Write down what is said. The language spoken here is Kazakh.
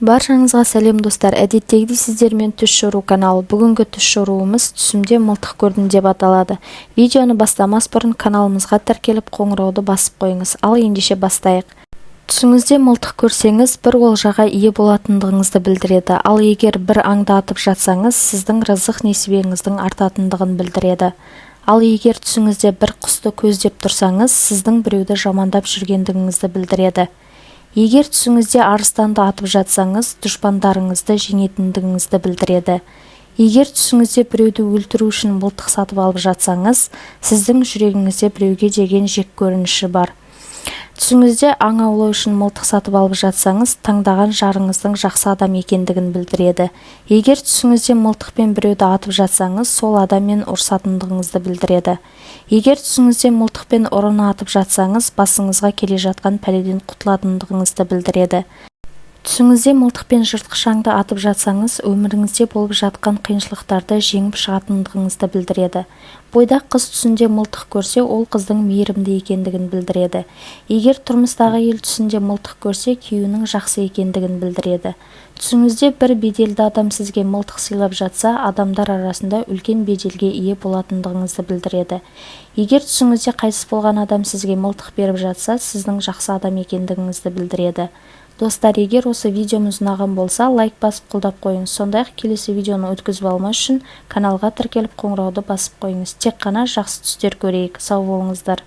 Баршаңызға сәлем достар, әдеттегідей сіздермен түс жору каналы. Бүгінгі түс жоруымыз түсімде мылтық көрдім деп аталады. Видеоны бастамас бұрын каналымызға тіркеліп қоңырауды басып қойыңыз. Ал ендеше бастайық. Түсіңізде мылтық көрсеңіз, бір олжаға ие болатындығыңызды білдіреді. Ал егер бір аңды атып жатсаңыз, сіздің рызық несібеңіздің артатындығын білдіреді. Ал егер түсіңізде бір құсты көздеп тұрсаңыз, сіздің біреуді жамандап жүргендігіңізді білдіреді. Егер түсіңізде арыстанды атып жатсаңыз, дұшпандарыңызды жеңетіндігіңізді білдіреді. Егер түсіңізде біреуді өлтіру үшін мылтық сатып алып жатсаңыз, сіздің жүрегіңізде біреуге деген жек көрініші бар. Түсіңізде аң аулау үшін мылтық сатып алып жатсаңыз, таңдаған жарыңыздың жақсы адам екендігін білдіреді. Егер түсіңізде мылтықпен біреуді атып жатсаңыз, сол адаммен ұрсатындығыңызды білдіреді. Егер түсіңізде мылтықпен ұрыны атып жатсаңыз, басыңызға келе жатқан пәледен құтылатындығыңызды білдіреді. Түсіңізде мылтықпен жыртқыш аңды атып жатсаңыз, өміріңізде болып жатқан қиыншылықтарды жеңіп шығатындығыңызды білдіреді. Бойдақ қыз түсінде мылтық көрсе, ол қыздың мейірімді екендігін білдіреді. Егер тұрмыстағы ел түсінде мылтық көрсе, күйеуінің жақсы екендігін білдіреді. Түсіңізде бір беделді адам сізге мылтық сыйлап жатса, адамдар арасында үлкен беделге ие болатындығыңызды білдіреді. Егер түсіңізде қайтыс болған адам сізге мылтық беріп жатса, сіздің жақсы адам екендігіңізді білдіреді. Достар, егер осы видеомыз ұнаған болса, лайк басып қолдап қойыңыз. Сондай-ақ келесі видеоны өткізіп алмас үшін каналға тіркеліп қоңырауды басып қойыңыз. Тек қана жақсы түстер көрейік. Сау болыңыздар.